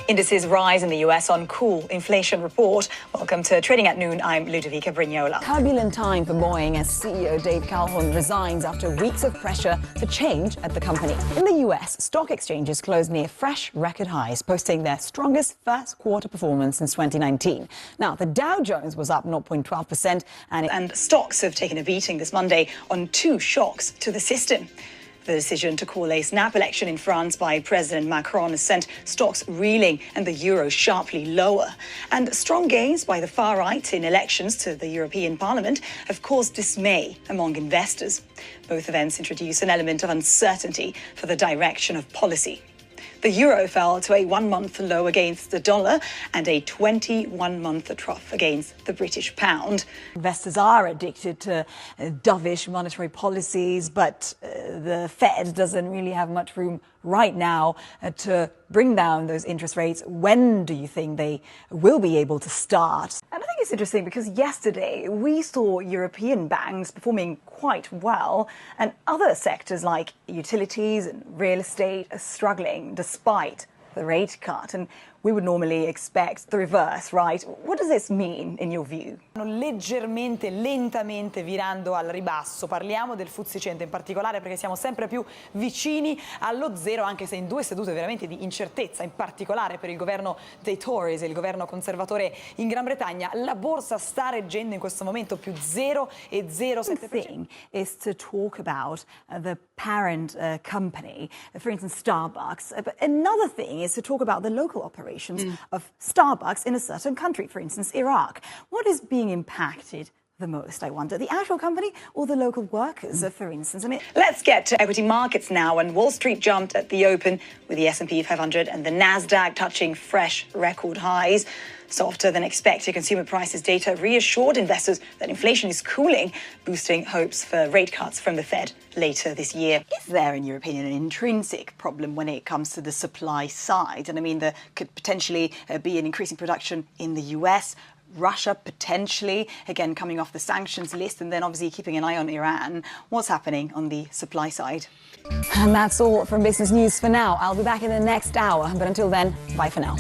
Indices rise in the US on cool inflation report. Welcome to Trading at Noon. I'm Ludovica Brignola. Turbulent time for Boeing as CEO Dave Calhoun resigns after weeks of pressure for change at the company. In the US, stock exchanges closed near fresh record highs, posting their strongest first quarter performance since 2019. Now, the Dow Jones was up 0.12% and stocks have taken a beating this Monday on two shocks to the system. The decision to call a snap election in France by President Macron has sent stocks reeling and the euro sharply lower. And strong gains by the far right in elections to the European Parliament have caused dismay among investors. Both events introduce an element of uncertainty for the direction of policy. The euro fell to a one-month low against the dollar and a 21-month trough against the British pound. Investors are addicted to dovish monetary policies, but the Fed doesn't really have much room right now to bring down those interest rates. When do you think they will be able to start? And I think it's interesting because yesterday we saw European banks performing quite well and other sectors like utilities and real estate are struggling despite the rate cut. And we would normally expect the reverse, right? What does this mean in your view? Leggermente, lentamente virando al ribasso. Parliamo del FTSE 100 in particolare perché siamo sempre più vicini allo zero, anche se in due sedute veramente di incertezza, in particolare per il governo dei Tories, il governo conservatore in Gran Bretagna. La borsa sta reggendo in questo momento più 0,07%. The thing is to talk about the parent company, for instance, Starbucks. But another thing is to talk about the local operations of Starbucks in a certain country, for instance, Iraq. What is being impacted the most, I wonder? The actual company or the local workers, for instance? Let's get to equity markets now. And Wall Street jumped at the open with the S&P 500 and the Nasdaq touching fresh record highs. Softer than expected consumer prices data reassured investors that inflation is cooling, boosting hopes for rate cuts from the Fed later this year. Is there, in your opinion, an intrinsic problem when it comes to the supply side? And I mean, there could potentially be an increasing production in the US, Russia potentially, again, coming off the sanctions list, and then obviously keeping an eye on Iran. What's happening on the supply side? And that's all from Business News for now. I'll be back in the next hour. But until then, bye for now.